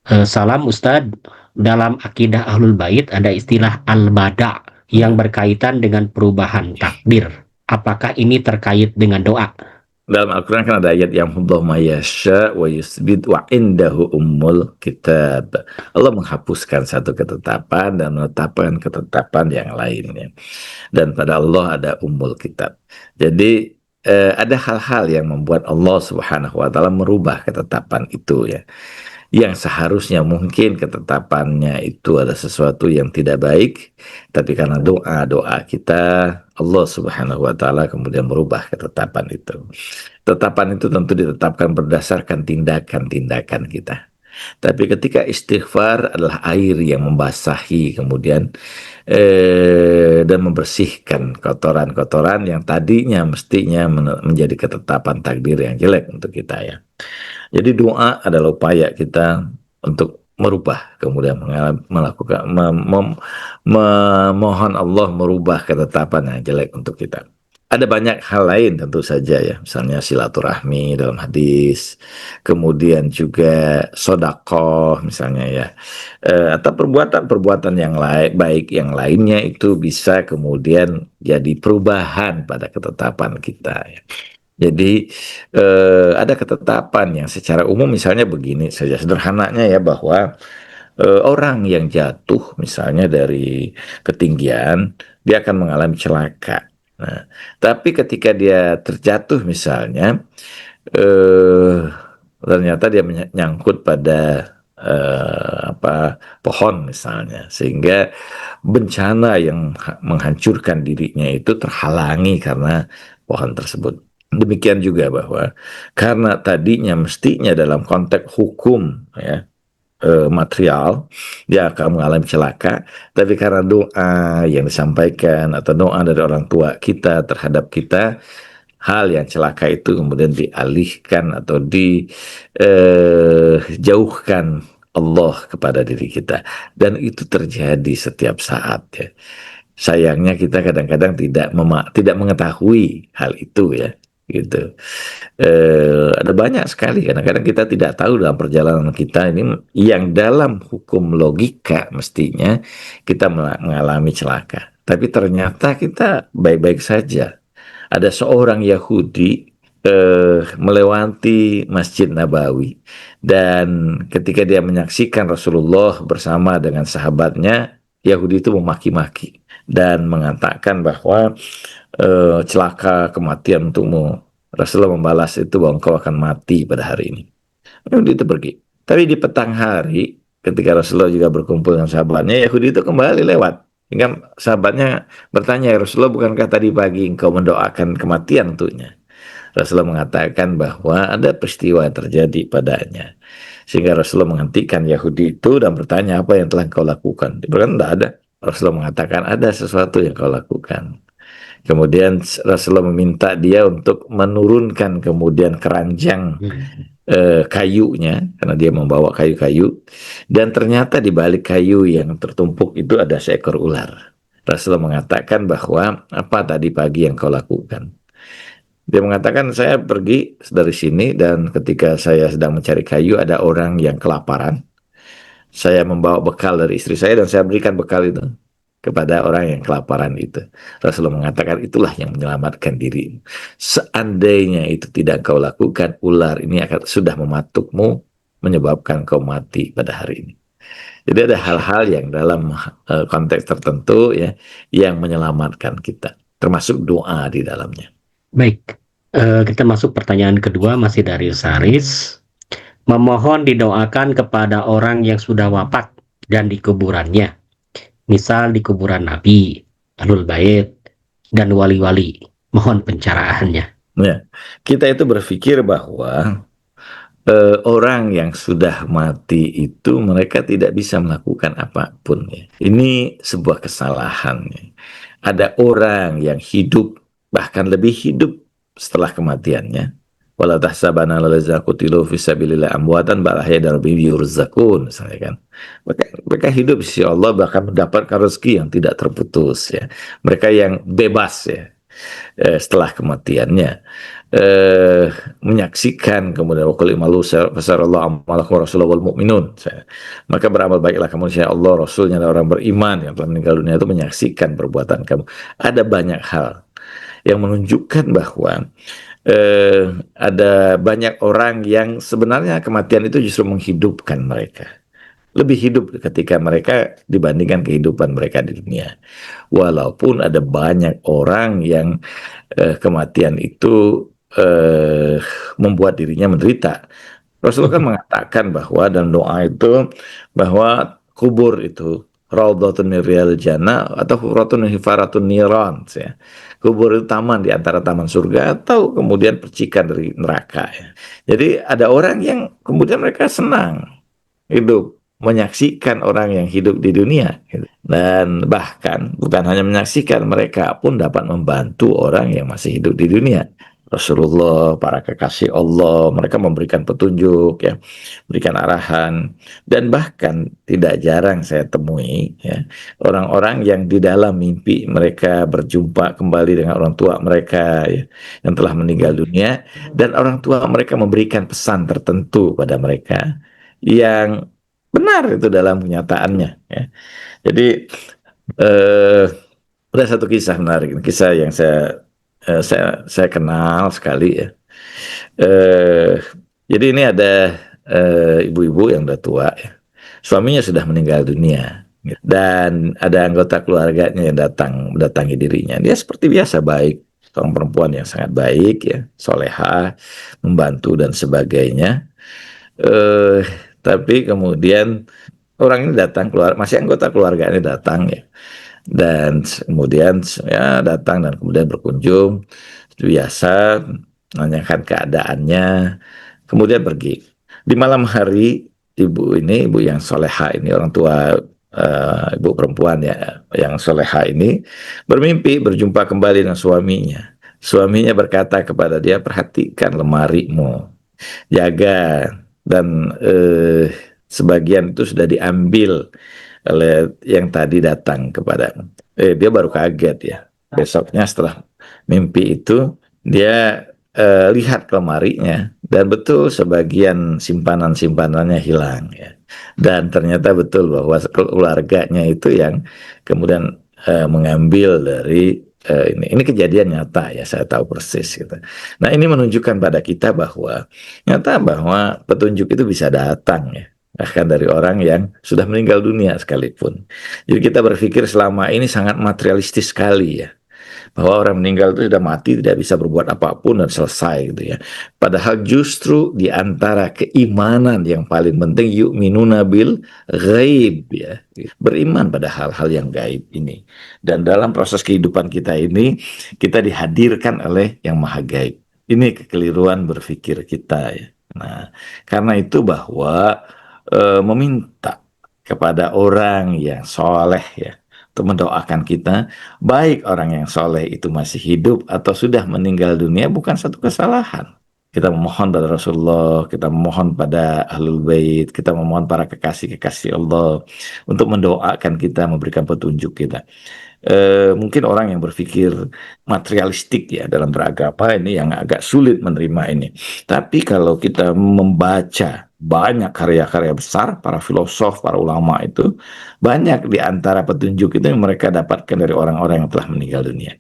Salam Ustadz, dalam akidah Ahlul Bait ada istilah al-bada yang berkaitan dengan perubahan takdir. Apakah ini terkait dengan doa? Dalam Al-Quran kan ada ayat yang Allah ma yasha wa yusbit wa indahu ummul kitab. Allah menghapuskan satu ketetapan dan menetapkan ketetapan yang lainnya. Dan pada Allah ada ummul kitab. Jadi ada hal-hal yang membuat Allah Subhanahu wa taala merubah ketetapan itu ya. Yang seharusnya mungkin ketetapannya itu ada sesuatu yang tidak baik, tapi karena doa-doa kita, Allah Subhanahu wa taala kemudian merubah ketetapan itu. Ketetapan itu tentu ditetapkan berdasarkan tindakan-tindakan kita. Tapi ketika istighfar adalah air yang membasahi kemudian dan membersihkan kotoran-kotoran yang tadinya mestinya menjadi ketetapan takdir yang jelek untuk kita ya. Jadi doa adalah upaya kita untuk merubah, kemudian melakukan memohon Allah merubah ketetapan yang jelek untuk kita. Ada banyak hal lain tentu saja ya, misalnya silaturahmi dalam hadis, kemudian juga sodakoh misalnya ya, atau perbuatan-perbuatan yang lain baik yang lainnya itu bisa kemudian jadi perubahan pada ketetapan kita ya. Jadi ada ketetapan yang secara umum misalnya begini saja sederhananya ya bahwa orang yang jatuh misalnya dari ketinggian dia akan mengalami celaka. Nah, tapi ketika dia terjatuh misalnya eh, ternyata dia menyangkut pada pohon misalnya sehingga bencana yang menghancurkan dirinya itu terhalangi karena pohon tersebut. Demikian juga bahwa karena tadinya mestinya dalam konteks hukum ya material dia akan mengalami celaka, tapi karena doa yang disampaikan atau doa dari orang tua kita terhadap kita, hal yang celaka itu kemudian dialihkan atau dijauhkan Allah kepada diri kita, dan itu terjadi setiap saat ya. Sayangnya kita kadang-kadang tidak mengetahui hal itu ya, gitu. Ada banyak sekali kadang-kadang kita tidak tahu dalam perjalanan kita ini yang dalam hukum logika mestinya kita mengalami celaka, tapi ternyata kita baik-baik saja. Ada seorang Yahudi melewati Masjid Nabawi, dan ketika dia menyaksikan Rasulullah bersama dengan sahabatnya, Yahudi itu memaki-maki dan mengatakan bahwa celaka kematian untukmu. Rasulullah membalas itu bahwa engkau akan mati pada hari ini. Yahudi itu pergi. Tapi di petang hari, ketika Rasulullah juga berkumpul dengan sahabatnya, Yahudi itu kembali lewat. Hingga sahabatnya bertanya, ya Rasulullah, bukankah tadi pagi engkau mendoakan kematian untuknya? Rasulullah mengatakan bahwa ada peristiwa yang terjadi padanya. Sehingga Rasulullah menghentikan Yahudi itu dan bertanya, apa yang telah engkau lakukan? Dia berkata, tidak ada. Rasulullah mengatakan, ada sesuatu yang kau lakukan. Kemudian Rasulullah meminta dia untuk menurunkan kemudian keranjang kayunya, karena dia membawa kayu-kayu, dan ternyata di balik kayu yang tertumpuk itu ada seekor ular. Rasulullah mengatakan bahwa apa tadi pagi yang kau lakukan? Dia mengatakan, saya pergi dari sini dan ketika saya sedang mencari kayu ada orang yang kelaparan. Saya membawa bekal dari istri saya dan saya berikan bekal itu kepada orang yang kelaparan itu. Rasulullah mengatakan itulah yang menyelamatkan dirimu. Seandainya itu tidak kau lakukan, ular ini akan sudah mematukmu, menyebabkan kau mati pada hari ini. Jadi ada hal-hal yang dalam konteks tertentu ya yang menyelamatkan kita, termasuk doa di dalamnya. Baik, kita masuk pertanyaan kedua masih dari Saris. Memohon didoakan kepada orang yang sudah wafat dan di kuburannya. Misal di kuburan Nabi, Ahlul Bait, dan wali-wali. Mohon pencerahannya. Ya, kita itu berpikir bahwa orang yang sudah mati itu mereka tidak bisa melakukan apapun ya. Ini sebuah kesalahan ya. Ada orang yang hidup bahkan lebih hidup setelah kematiannya. Wala tahsabanna allazina qutilu fi sabilillah amwatan bal ahya'un yurzaqun misalnya kan. Mereka hidup di sisi Allah bahkan mendapatkan rezeki yang tidak terputus ya. Mereka yang bebas ya setelah kematiannya. eh, menyaksikan kemudian wakul imalu fasarallahu amalakum rasulullah wal mu'minun. Maka beramal baiklah kamu insya Allah Rasulnya dan orang beriman yang telah meninggal dunia itu menyaksikan perbuatan kamu. Ada banyak hal yang menunjukkan bahwa ada banyak orang yang sebenarnya kematian itu justru menghidupkan mereka. Lebih hidup ketika mereka dibandingkan kehidupan mereka di dunia. Walaupun ada banyak orang yang kematian itu membuat dirinya menderita. Rasulullah kan mengatakan bahwa dalam doa itu bahwa kubur itu raudhatun min riyadil jannah atau hufratun min hifaratun niran ya. Kubur itu taman di antara taman surga atau kemudian percikan dari neraka ya. Jadi ada orang yang kemudian mereka senang hidup menyaksikan orang yang hidup di dunia gitu. Dan bahkan bukan hanya menyaksikan, mereka pun dapat membantu orang yang masih hidup di dunia. Rasulullah, para kekasih Allah, mereka memberikan petunjuk ya, berikan arahan, dan bahkan tidak jarang saya temui ya, orang-orang yang di dalam mimpi mereka berjumpa kembali dengan orang tua mereka ya, yang telah meninggal dunia, dan orang tua mereka memberikan pesan tertentu pada mereka yang benar itu dalam kenyataannya ya. Jadi eh, ada satu kisah menarik, kisah yang saya kenal sekali ya. Eh, jadi ini ada ibu-ibu yang udah tua ya. Suaminya sudah meninggal dunia dan ada anggota keluarganya yang datang mendatangi dirinya. Dia seperti biasa baik, seorang perempuan yang sangat baik ya, soleha, membantu dan sebagainya. Eh, tapi kemudian orang ini datang keluar, masih anggota keluarga ini datang ya, dan kemudian ya datang dan kemudian berkunjung biasa menanyakan keadaannya, kemudian pergi. Di malam hari ibu ini, ibu yang soleha ini, orang tua ibu perempuan ya yang soleha ini bermimpi berjumpa kembali dengan suaminya. Suaminya berkata kepada dia, perhatikan lemarimu, jaga, dan sebagian itu sudah diambil oleh yang tadi datang kepada dia baru kaget ya. Besoknya setelah mimpi itu dia lihat ke lemarinya dan betul sebagian simpanan-simpanannya hilang ya. Dan ternyata betul bahwa keluarganya itu yang kemudian mengambil dari ini kejadian nyata ya, saya tahu persis gitu. Nah, ini menunjukkan pada kita bahwa nyata bahwa petunjuk itu bisa datang ya, bahkan dari orang yang sudah meninggal dunia sekalipun. Jadi kita berpikir selama ini sangat materialistis sekali ya, bahwa orang meninggal itu sudah mati, tidak bisa berbuat apapun dan selesai gitu ya. Padahal justru di antara keimanan yang paling penting yu'minuna bil ghaib ya. Beriman pada hal-hal yang gaib ini. Dan dalam proses kehidupan kita ini kita dihadirkan oleh yang maha gaib. Ini kekeliruan berpikir kita ya. Nah, karena itu bahwa meminta kepada orang yang soleh ya untuk mendoakan kita, baik orang yang soleh itu masih hidup atau sudah meninggal dunia, bukan satu kesalahan. Kita memohon pada Rasulullah, kita memohon pada Ahlul Bait, kita memohon para kekasih-kekasih Allah untuk mendoakan kita, memberikan petunjuk kita. Mungkin orang yang berpikir materialistik ya dalam beragama ini yang agak sulit menerima ini. Tapi kalau kita membaca banyak karya-karya besar, para filosof, para ulama itu, banyak di antara petunjuk itu yang mereka dapatkan dari orang-orang yang telah meninggal dunia.